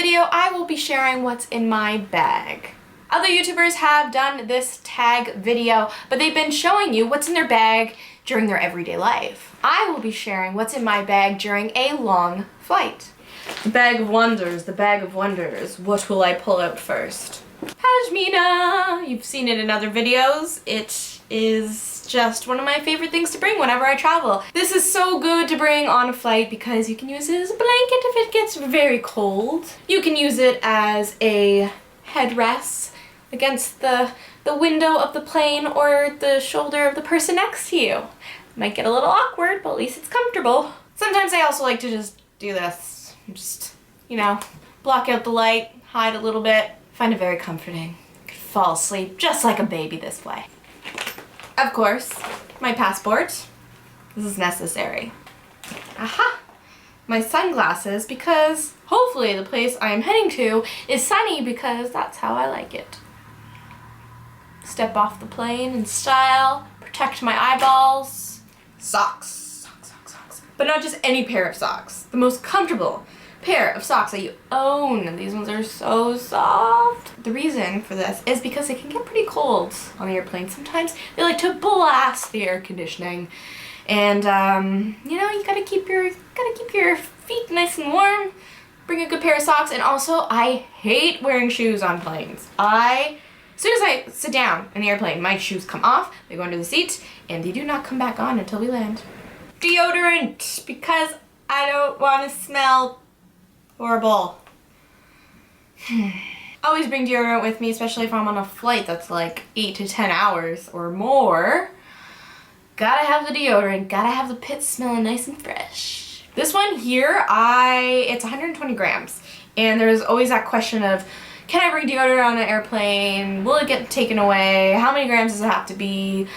video, I will be sharing what's in my bag. Other YouTubers have done this tag video, but they've been showing you what's in their bag during their everyday life. I will be sharing what's in my bag during a long flight. The bag of wonders, the bag of wonders. What will I pull out first? Pashmina! You've seen it in other videos. It is just one of my favorite things to bring whenever I travel. This is so good to bring on a flight because you can use it as a blanket if it gets very cold. You can use it as a headrest against the window of the plane or the shoulder of the person next to you. Might get a little awkward, but at least it's comfortable. Sometimes I also like to just do this. Just, you know, block out the light, hide a little bit. Find it very comforting. I could fall asleep just like a baby this way. Of course, my passport. This is necessary. Aha! My sunglasses, because hopefully the place I am heading to is sunny, because that's how I like it. Step off the plane in style, protect my eyeballs. Socks. Socks, socks, socks. But not just any pair of socks. The most comfortable pair of socks that you own. These ones are so soft. The reason for this is because it can get pretty cold on the airplane. Sometimes they like to blast the air conditioning, and you know, you gotta keep your feet nice and warm. Bring a good pair of socks. And also, I hate wearing shoes on planes. As soon as I sit down in the airplane, my shoes come off, they go under the seat, and they do not come back on until we land. Deodorant, because I don't want to smell horrible. Always bring deodorant with me, especially if I'm on a flight that's like 8 to 10 hours or more. Gotta have the deodorant, gotta have the pits smelling nice and fresh. This one here, it's 120 grams. And there's always that question of, can I bring deodorant on an airplane? Will it get taken away? How many grams does it have to be?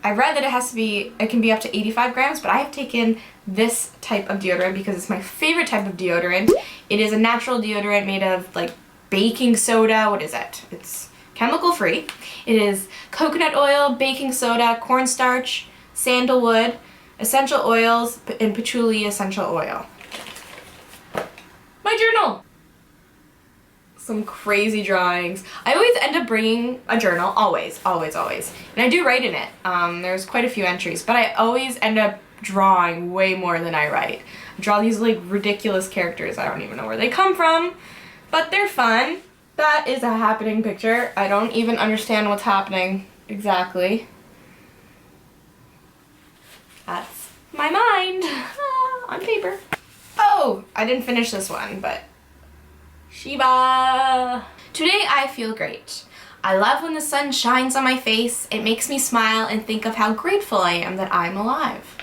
I read that it can be up to 85 grams, but I have taken this type of deodorant because it's my favorite type of deodorant. It is a natural deodorant made of like baking soda. What is it? It's chemical free. It is coconut oil, baking soda, cornstarch, sandalwood, essential oils, and patchouli essential oil. My journal. Some crazy drawings. I always end up bringing a journal, always. And I do write in it. There's quite a few entries, but I always end up drawing way more than I write. I draw these like ridiculous characters. I don't even know where they come from, but they're fun. That is a happening picture. I don't even understand what's happening exactly. That's my mind on paper. Oh, I didn't finish this one, but Shiba! Today I feel great. I love when the sun shines on my face. It makes me smile and think of how grateful I am that I'm alive.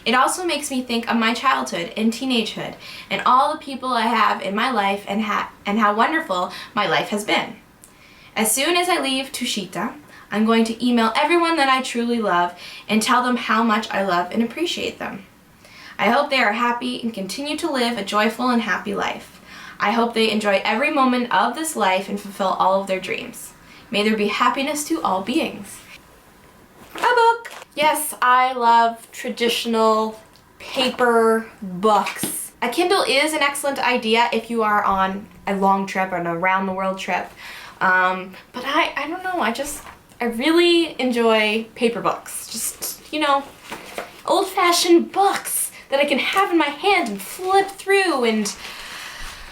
It also makes me think of my childhood and teenagehood and all the people I have in my life and how wonderful my life has been. As soon as I leave Tushita, I'm going to email everyone that I truly love and tell them how much I love and appreciate them. I hope they are happy and continue to live a joyful and happy life. I hope they enjoy every moment of this life and fulfill all of their dreams. May there be happiness to all beings. A book! Yes, I love traditional paper books. A Kindle is an excellent idea if you are on a long trip or an around the world trip. But I don't know, I really enjoy paper books. Just, you know, old-fashioned books that I can have in my hand and flip through, and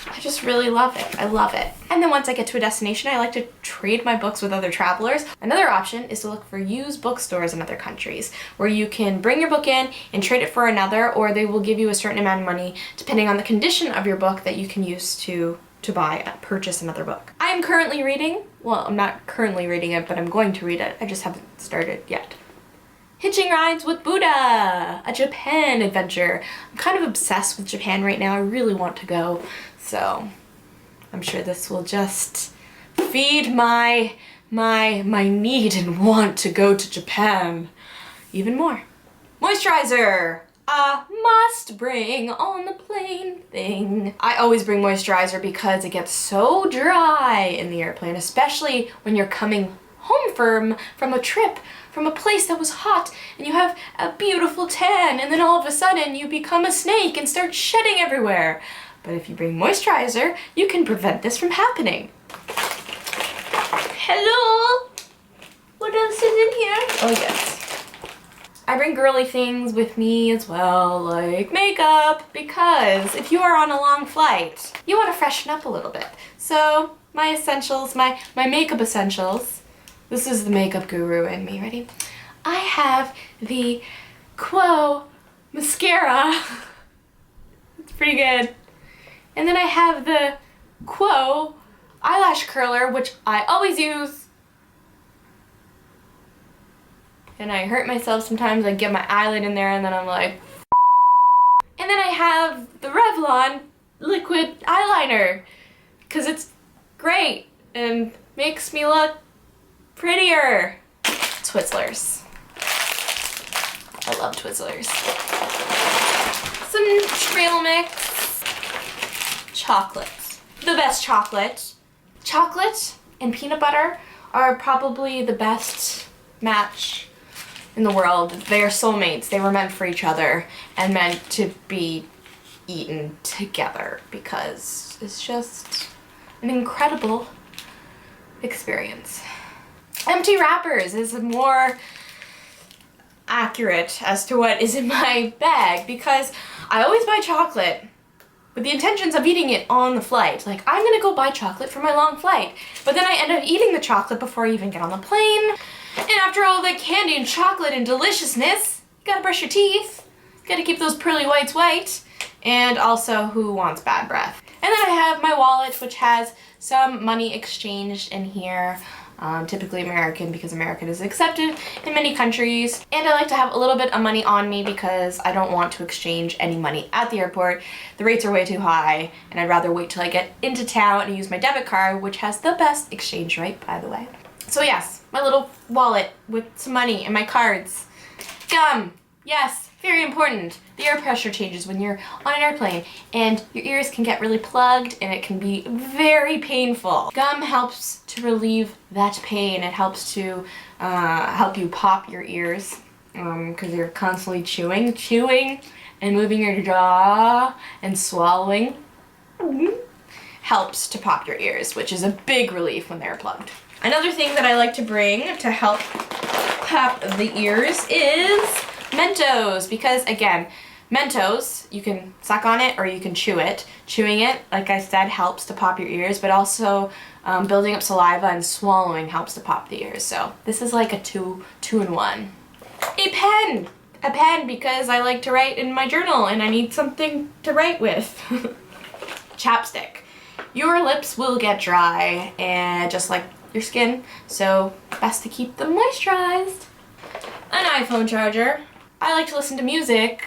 I just really love it. I love it. And then once I get to a destination, I like to trade my books with other travelers. Another option is to look for used bookstores in other countries where you can bring your book in and trade it for another, or they will give you a certain amount of money depending on the condition of your book that you can use to purchase another book. I am currently reading, well, I'm not currently reading it, but I'm going to read it. I just haven't started yet. Hitching Rides with Buddha, a Japan adventure. I'm kind of obsessed with Japan right now. I really want to go. So I'm sure this will just feed my need and want to go to Japan even more. Moisturizer, a must bring on the plane thing. I always bring moisturizer because it gets so dry in the airplane, especially when you're coming home from a trip, from a place that was hot, and you have a beautiful tan, and then all of a sudden you become a snake and start shedding everywhere. But if you bring moisturizer, you can prevent this from happening. Hello? What else is in here? Oh yes. I bring girly things with me as well, like makeup, because if you are on a long flight, you want to freshen up a little bit. So my essentials, my makeup essentials, this is the makeup guru in me, ready? I have the Quo mascara. It's pretty good. And then I have the Quo eyelash curler, which I always use. And I hurt myself sometimes, I get my eyelid in there and then I'm like, and then I have the Revlon liquid eyeliner, because it's great and makes me look prettier. Twizzlers. I love Twizzlers. Some trail mix. Chocolate. The best chocolate. Chocolate and peanut butter are probably the best match in the world. They are soulmates. They were meant for each other and meant to be eaten together because it's just an incredible experience. Empty wrappers is more accurate as to what is in my bag because I always buy chocolate with the intentions of eating it on the flight. Like, I'm gonna go buy chocolate for my long flight, but then I end up eating the chocolate before I even get on the plane. And after all the candy and chocolate and deliciousness, you gotta brush your teeth. You gotta keep those pearly whites white. And also, who wants bad breath? And then I have my wallet, which has some money exchanged in here. Typically American, because American is accepted in many countries. And I like to have a little bit of money on me because I don't want to exchange any money at the airport. The rates are way too high, and I'd rather wait till I get into town and use my debit card, which has the best exchange rate, by the way. So yes, my little wallet with some money and my cards. Gum, yes, very important. The air pressure changes when you're on an airplane and your ears can get really plugged and it can be very painful. Gum helps to relieve that pain. It helps to help you pop your ears because you're constantly chewing and moving your jaw and swallowing. Helps to pop your ears, which is a big relief when they're plugged. Another thing that I like to bring to help pop the ears is Mentos, because again, Mentos, you can suck on it or you can chew it. Chewing it, like I said, helps to pop your ears, but also building up saliva and swallowing helps to pop the ears. So this is like a two-in-one. A pen, because I like to write in my journal and I need something to write with. Chapstick. Your lips will get dry, and just like your skin, so best to keep them moisturized. An iPhone charger. I like to listen to music,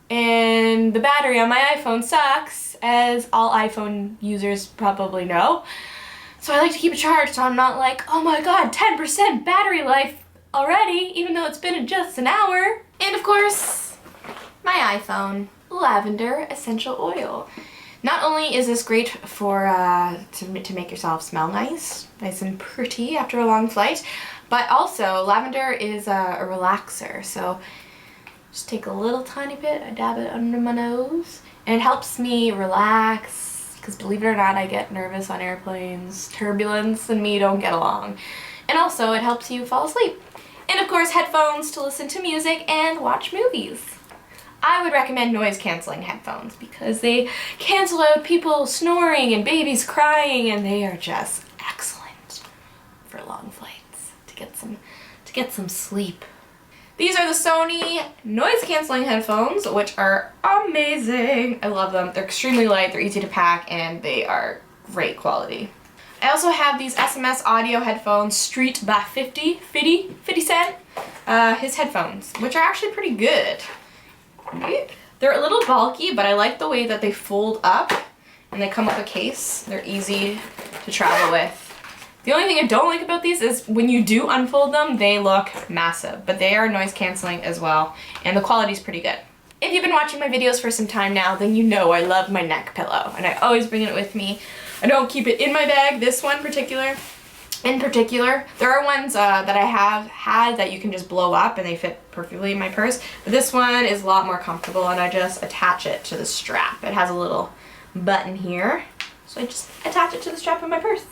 and the battery on my iPhone sucks, as all iPhone users probably know. So I like to keep it charged so I'm not like, oh my god, 10% battery life already, even though it's been just an hour. And of course, my iPhone. Lavender Essential Oil. Not only is this great for to make yourself smell nice and pretty after a long flight, but also lavender is a relaxer. So just take a little tiny bit, I dab it under my nose, and it helps me relax, because believe it or not, I get nervous on airplanes. Turbulence and me don't get along. And also it helps you fall asleep. And of course, headphones to listen to music and watch movies. I would recommend noise-canceling headphones because they cancel out people snoring and babies crying, and they are just excellent for long flights to get some sleep. These are the Sony noise-canceling headphones, which are amazing. I love them. They're extremely light, they're easy to pack, and they are great quality. I also have these SMS audio headphones, Street by 50 Cent, his headphones, which are actually pretty good. They're a little bulky, but I like the way that they fold up and they come with a case. They're easy to travel with. The only thing I don't like about these is when you do unfold them, they look massive, but they are noise canceling as well, and the quality is pretty good. If you've been watching my videos for some time now, then you know I love my neck pillow, and I always bring it with me. I don't keep it in my bag, this one in particular. There are ones that I have had that you can just blow up and they fit perfectly in my purse, but this one is a lot more comfortable, and I just attach it to the strap. It has a little button here. So I just attach it to the strap of my purse.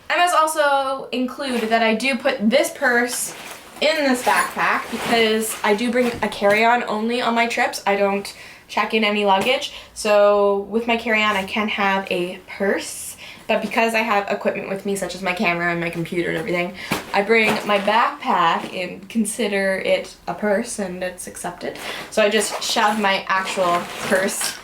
I must also include that I do put this purse in this backpack because I do bring a carry-on only on my trips. I don't check in any luggage. So with my carry-on, I can have a purse, but because I have equipment with me, such as my camera and my computer and everything, I bring my backpack and consider it a purse, and it's accepted. So I just shove my actual purse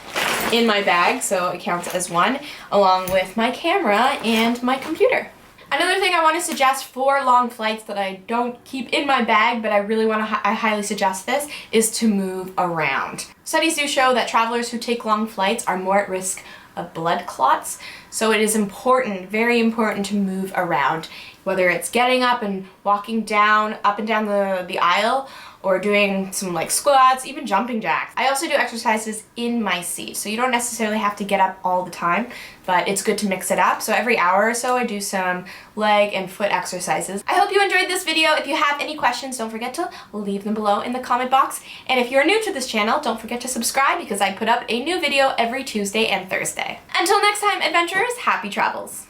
in my bag, so it counts as one, along with my camera and my computer. Another thing I want to suggest for long flights that I don't keep in my bag, but I really want to, I highly suggest this, is to move around. Studies do show that travelers who take long flights are more at risk of blood clots, so it is important, very important, to move around, whether it's getting up and walking down, up and down the aisle, or doing some like squats, even jumping jacks. I also do exercises in my seat, so you don't necessarily have to get up all the time, but it's good to mix it up. So every hour or so I do some leg and foot exercises. I hope you enjoyed this video. If you have any questions, don't forget to leave them below in the comment box. And if you're new to this channel, don't forget to subscribe because I put up a new video every Tuesday and Thursday. Until next time, adventurers, happy travels.